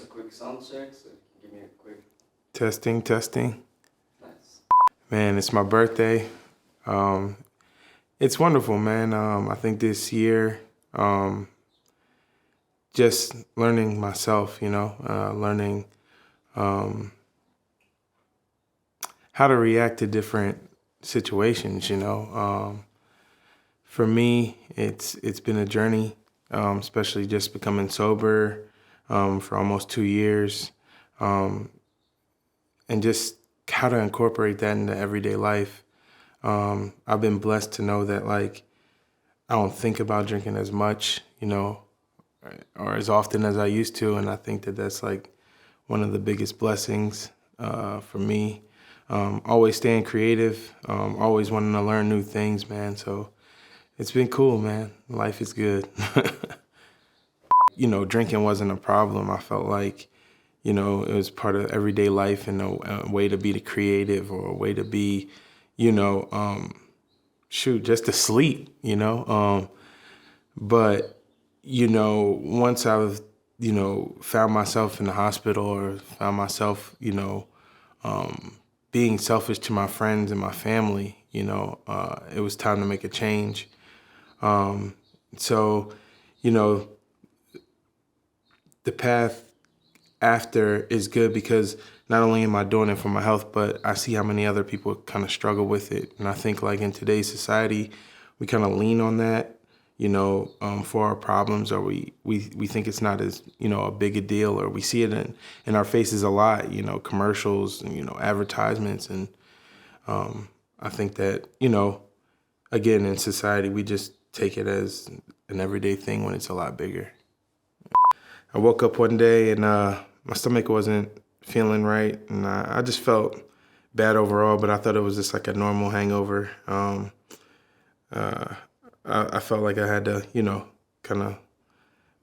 a quick sound check, so you can give me a quick... Testing, testing. Nice. Man, it's my birthday. It's wonderful, man. I think this year, just learning myself, learning how to react to different situations, For me, it's been a journey, especially just becoming sober for almost 2 years, and just how to incorporate that into everyday life. I've been blessed to know that, like, I don't think about drinking as much, or as often as I used to, and I think that that's like one of the biggest blessings for me. Always staying creative, always wanting to learn new things, man. So it's been cool, man. Life is good. Drinking wasn't a problem. I felt like, it was part of everyday life and a way to be creative, or a way to be, just to sleep, But, once I've, found myself in the hospital, or found myself, being selfish to my friends and my family, it was time to make a change. So, the path after is good, because not only am I doing it for my health, but I see how many other people kind of struggle with it. And I think, like, in today's society, we kind of lean on that, for our problems, or we think it's not as, a big a deal, or we see it in our faces a lot, commercials and, advertisements. And I think that, again, in society, we just take it as an everyday thing when it's a lot bigger. I woke up one day and my stomach wasn't feeling right, and I just felt bad overall, but I thought it was just like a normal hangover. I felt like I had to, kind of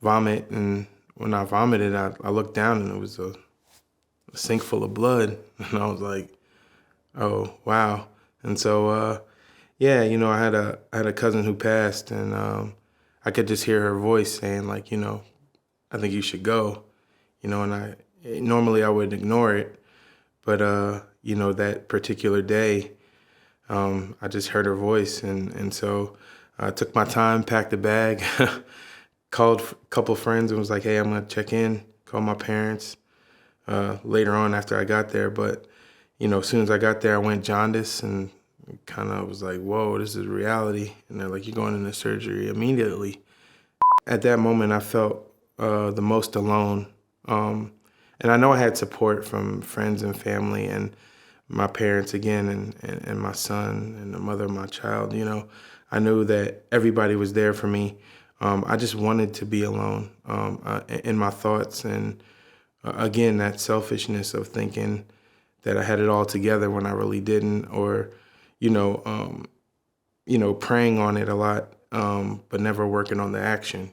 vomit, and when I vomited, I looked down, and it was a sink full of blood, and I was like, oh, wow. And so, yeah, I had a cousin who passed, and I could just hear her voice saying, like, I think you should go, and normally I would ignore it, but, that particular day, I just heard her voice, and so I took my time, packed a bag, called a couple friends and was like, hey, I'm going to check in, call my parents later on after I got there. But, as soon as I got there, I went jaundice, and kind of was like, whoa, this is reality. And they're like, you're going into surgery immediately. At that moment, I felt the most alone. And I know I had support from friends and family and my parents again, and my son and the mother of my child. I knew that everybody was there for me. I just wanted to be alone in my thoughts. And again, that selfishness of thinking that I had it all together when I really didn't, or, praying on it a lot, but never working on the action,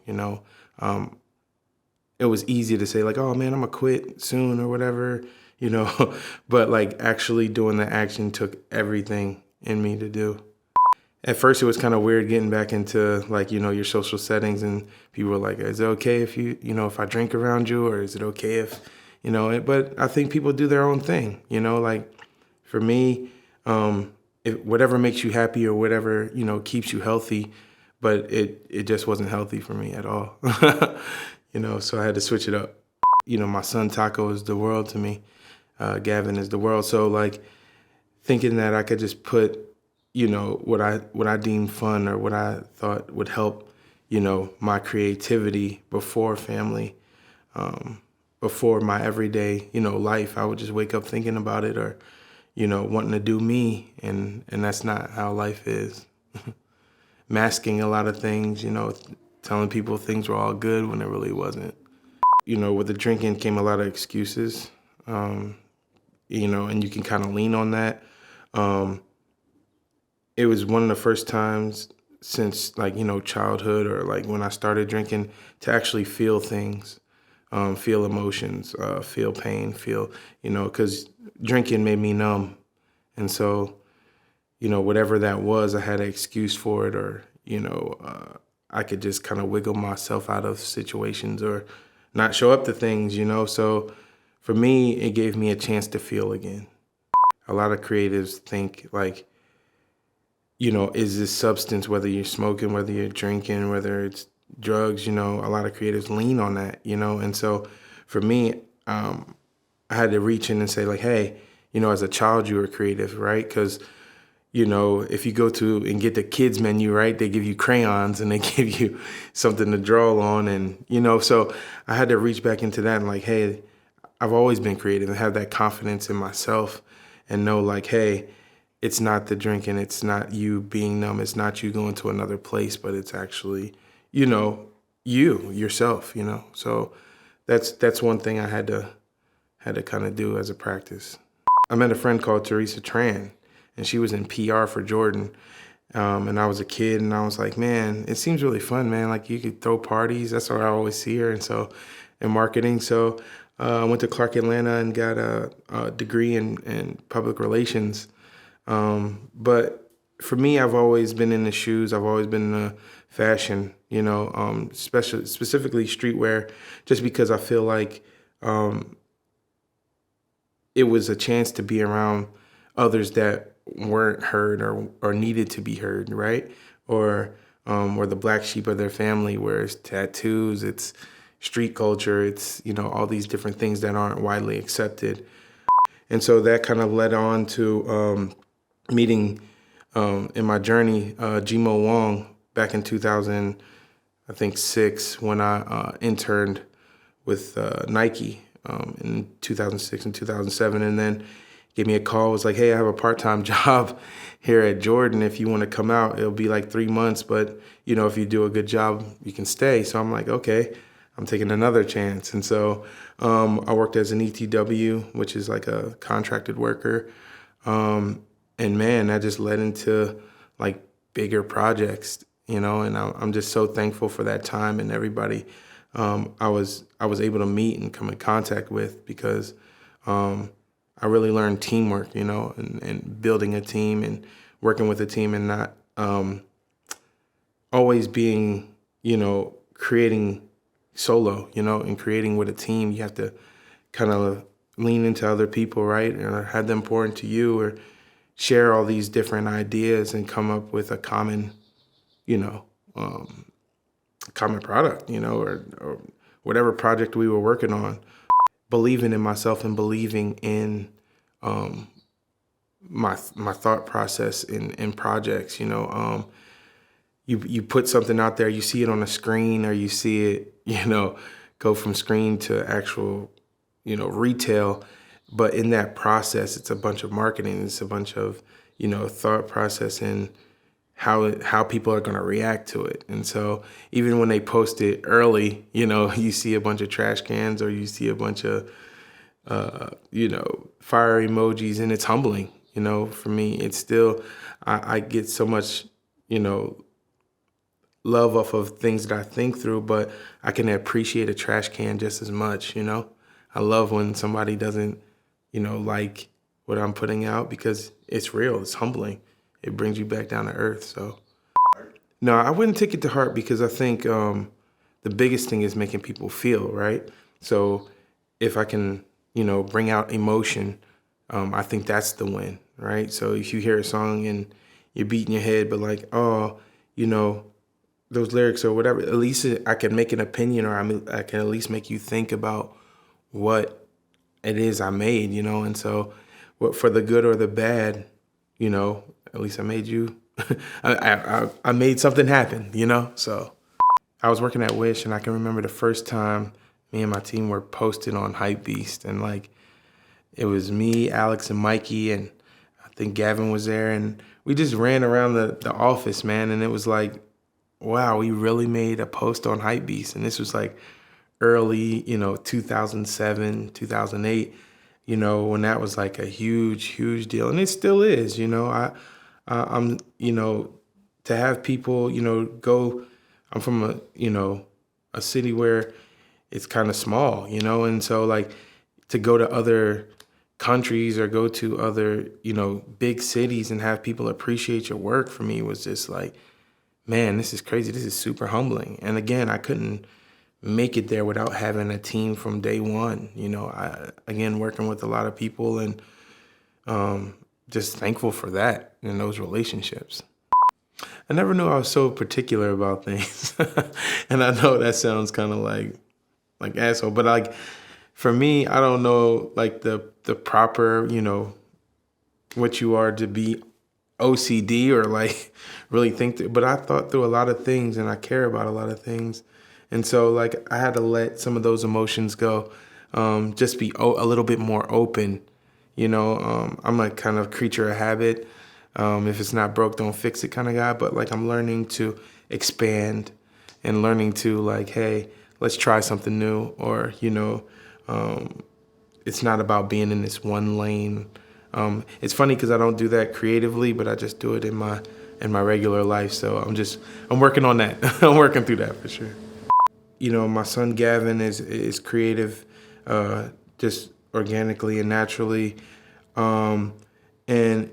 It was easy to say, like, oh man, I'm gonna quit soon or whatever, but like actually doing the action took everything in me to do. At first it was kind of weird getting back into, like, your social settings, and people were like, is it okay if if I drink around you, or is it okay if, but I think people do their own thing, like for me, if whatever makes you happy, or whatever, keeps you healthy, but it just wasn't healthy for me at all. So I had to switch it up. My son Taco is the world to me. Gavin is the world. So, like, thinking that I could just put, what I deemed fun, or what I thought would help, my creativity before family, before my everyday, life. I would just wake up thinking about it, or, wanting to do me, and that's not how life is. Masking a lot of things, telling people things were all good when it really wasn't. With the drinking came a lot of excuses, and you can kind of lean on that. It was one of the first times since, like, childhood, or like when I started drinking, to actually feel things, feel emotions, feel pain, feel, because drinking made me numb. And so, whatever that was, I had an excuse for it, or, I could just kind of wiggle myself out of situations, or not show up to things, you know? So for me, it gave me a chance to feel again. A lot of creatives think like, you know, is this substance, whether you're smoking, whether you're drinking, whether it's drugs, you know, a lot of creatives lean on that, you know? And so for me, I had to reach in and say like, hey, you know, as a child, you were creative, right? Because, you know, if you go to and get the kids menu, right, they give you crayons and they give you something to draw on. And, you know, so I had to reach back into that and like, hey, I've always been creative and have that confidence in myself and know like, hey, it's not the drinking, it's not you being numb, it's not you going to another place, but it's actually, you know, yourself, you know. So that's one thing I had to kind of do as a practice. I met a friend called Teresa Tran, and she was in PR for Jordan. And I was a kid, and I was like, man, it seems really fun, man. Like you could throw parties. That's what I always see her. And so, in marketing, so I went to Clark Atlanta and got a degree in public relations. But for me, I've always been in the shoes. I've always been in the fashion, you know, specifically streetwear, just because I feel like it was a chance to be around others that weren't heard or needed to be heard, right? Or the black sheep of their family, where it's tattoos, it's street culture, it's, you know, all these different things that aren't widely accepted. And so that kind of led on to meeting in my journey, Jimo Wong back in 2000, I think 6, when I interned with Nike in 2006 and 2007, and then gave me a call, was like, hey, I have a part-time job here at Jordan. If you want to come out, it'll be like 3 months, but you know, if you do a good job, you can stay. So I'm like, okay, I'm taking another chance. And so I worked as an ETW, which is like a contracted worker. And man, that just led into like bigger projects, you know, and I'm just so thankful for that time and everybody I was able to meet and come in contact with, because I really learned teamwork, you know, and building a team and working with a team, and not always being, you know, creating solo, you know, and creating with a team. You have to kind of lean into other people, right? Or have them pour into you, or share all these different ideas and come up with a common, you know, common product, you know, or whatever project we were working on. Believing in myself and believing in my thought process in projects, you know. You put something out there, you see it on a screen, or you see it, you know, go from screen to actual, you know, retail. But in that process, it's a bunch of marketing. It's a bunch of, you know, thought process and how people are going to react to it. And so even when they post it early, you know, you see a bunch of trash cans, or you see a bunch of, you know, fire emojis, and it's humbling. You know, for me, it's still, I get so much, you know, love off of things that I think through, but I can appreciate a trash can just as much, you know. I love when somebody doesn't, you know, like what I'm putting out, because it's real, it's humbling. It brings you back down to earth. So no, I wouldn't take it to heart, because I think the biggest thing is making people feel, right? So if I can, you know, bring out emotion, I think that's the win, right? So if you hear a song and you're beating your head, but like, oh, you know, those lyrics or whatever, at least I can make an opinion, or I can at least make you think about what it is I made, you know. And so what, for the good or the bad, you know, at least I made you, I made something happen, you know. So I was working at Wish, and I can remember the first time me and my team were posted on Hypebeast, and like, it was me, Alex, and Mikey, and I think Gavin was there, and we just ran around the office, man. And it was like, wow, we really made a post on Hypebeast. And this was like early, you know, 2007, 2008, you know, when that was like a huge, huge deal. And it still is, you know. I'm, you know, to have people, you know, go, I'm from a, you know, a city where it's kind of small, you know. And so like, to go to other countries or go to other, you know, big cities and have people appreciate your work, for me was just like, man, this is crazy. This is super humbling. And again, I couldn't make it there without having a team from day one. Again, working with a lot of people and just thankful for that and those relationships. I never knew I was so particular about things. And I know that sounds kind of like asshole, but like for me, I don't know like the proper, what you are to be OCD or like really but I thought through a lot of things and I care about a lot of things. And so like I had to let some of those emotions go, just be a little bit more open. I'm a kind of creature of habit. If it's not broke, don't fix it kind of guy. But like I'm learning to expand and learning to like, hey, let's try something new. Or, it's not about being in this one lane. It's funny because I don't do that creatively, but I just do it in my regular life. So I'm working on that. I'm working through that for sure. My son Gavin is creative, just organically and naturally. And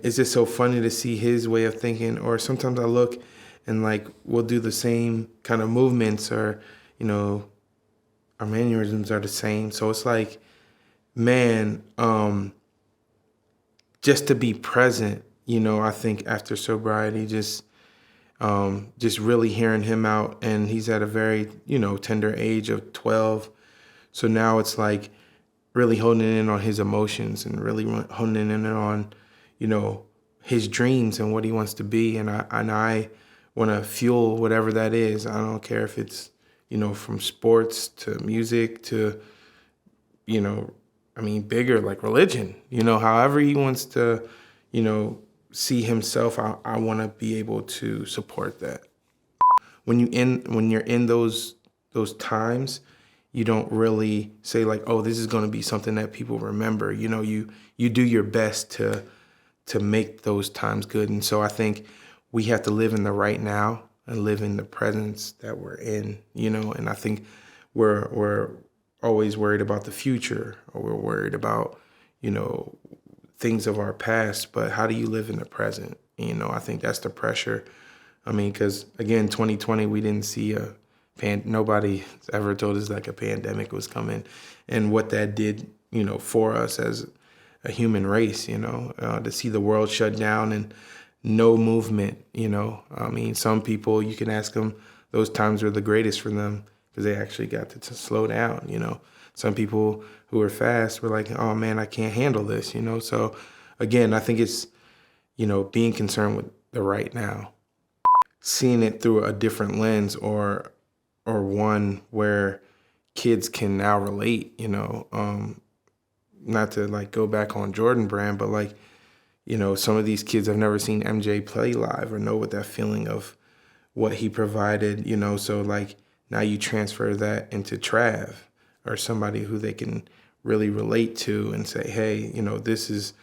it's just so funny to see his way of thinking. Or sometimes I look and like we'll do the same kind of movements or, our mannerisms are the same. So it's like, man, just to be present, I think after sobriety, just really hearing him out. And he's at a very, tender age of 12. So now it's like really honing in on his emotions and really honing in on, his dreams and what he wants to be. And I want to fuel whatever that is. I don't care if it's, from sports to music to, bigger like religion, however he wants to, see himself. I want to be able to support that. When you're in those times, you don't really say like, oh, this is going to be something that people remember. You do your best to make those times good. And so I think we have to live in the right now and live in the presence that we're in, and I think we're always worried about the future, or we're worried about, things of our past, but how do you live in the present? I think that's the pressure. Because again, 2020, we didn't see nobody ever told us like a pandemic was coming and what that did, for us as a human race, to see the world shut down and no movement, some people, you can ask them, those times were the greatest for them because they actually got to slow down, Some people who are fast were like, oh man, I can't handle this, So again, I think it's, being concerned with the right now, seeing it through a different lens or one where kids can now relate, not to like go back on Jordan Brand, but like, some of these kids have never seen MJ play live or know what that feeling of what he provided, so like now you transfer that into Trav or somebody who they can really relate to and say, hey, this is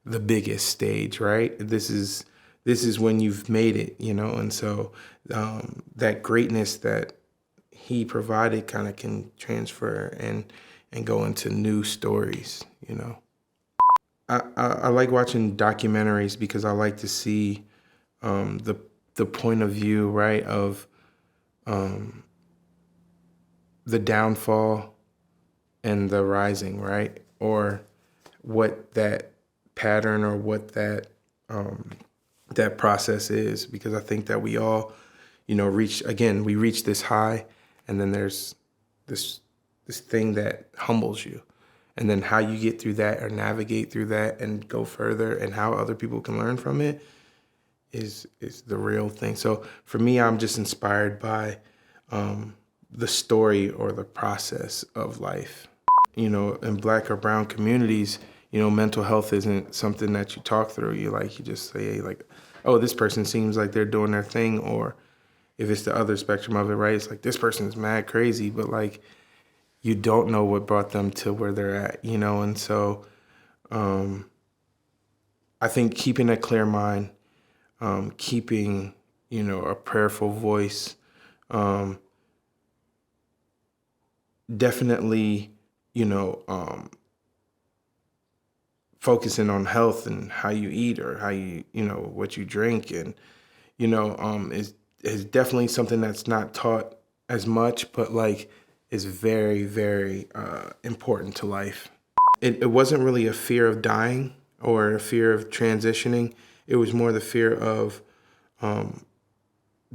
the biggest stage, right? This is when you've made it, and so that greatness that he provided kind of can transfer and go into new stories, I like watching documentaries because I like to see the point of view, right, of the downfall and the rising, right, or what that pattern or what that process is. Because I think that we all, we reach this high, and then there's this thing that humbles you. And then how you get through that or navigate through that and go further and how other people can learn from it is the real thing. So for me, I'm just inspired by the story or the process of life. In Black or brown communities, mental health isn't something that you talk through. You just say like, oh, this person seems like they're doing their thing. Or if it's the other spectrum of it, right, it's like this person's mad crazy, but like, you don't know what brought them to where they're at, and so I think keeping a clear mind, keeping, a prayerful voice, definitely, focusing on health and how you eat or how you, what you drink and, is definitely something that's not taught as much, but like is very, very important to life. It wasn't really a fear of dying or a fear of transitioning. It was more the fear of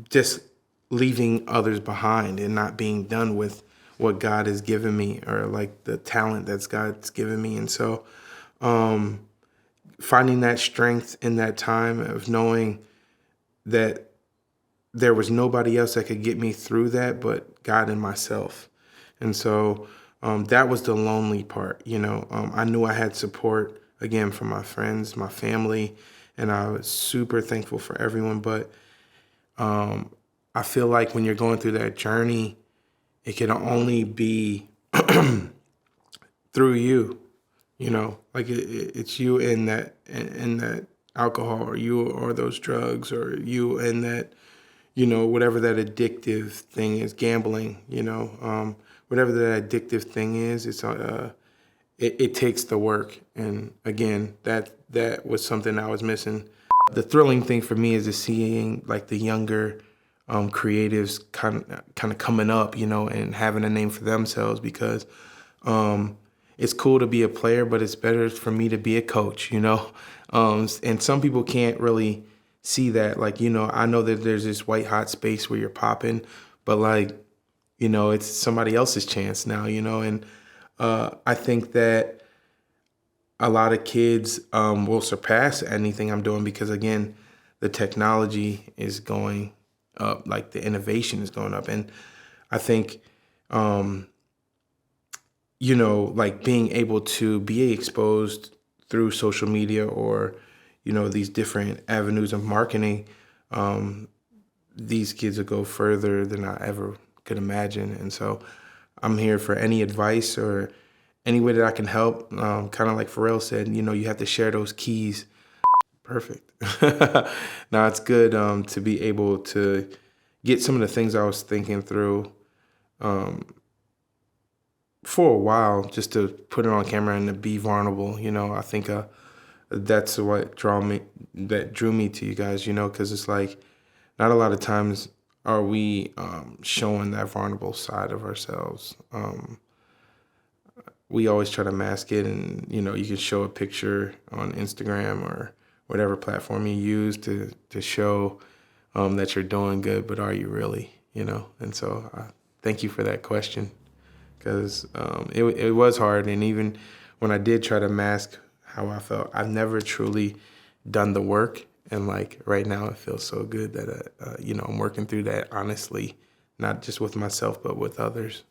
just leaving others behind and not being done with what God has given me, or like the talent that's God's given me. And so finding that strength in that time of knowing that there was nobody else that could get me through that but God and myself. And so that was the lonely part. I knew I had support, again, from my friends, my family, and I was super thankful for everyone. But I feel like when you're going through that journey, it can only be through you. Like it's you in that alcohol, or you or those drugs, or you in that, whatever that addictive thing is, gambling, whatever that addictive thing is, it takes the work. And again, that was something I was missing. The thrilling thing for me is just seeing like the younger creatives kind of coming up, and having a name for themselves, because it's cool to be a player, but it's better for me to be a coach, and some people can't really see that. Like, I know that there's this white hot space where you're popping, but like, it's somebody else's chance now, and I think that a lot of kids will surpass anything I'm doing, because again, the technology is going up, like the innovation is going up. And I think, like being able to be exposed through social media, or, these different avenues of marketing, these kids will go further than I ever could imagine. And so I'm here for any advice or any way that I can help. Kind of like Pharrell said, you have to share those keys. Perfect. Now it's good to be able to get some of the things I was thinking through for a while, just to put it on camera and to be vulnerable. I think that's what drew me to you guys, because it's like not a lot of times are we showing that vulnerable side of ourselves. We always try to mask it, and you can show a picture on Instagram or whatever platform you use to show that you're doing good, but are you really? And so thank you for that question, because it was hard. And even when I did try to mask how I felt, I've never truly done the work. And like right now, it feels so good that I'm working through that honestly, not just with myself but with others.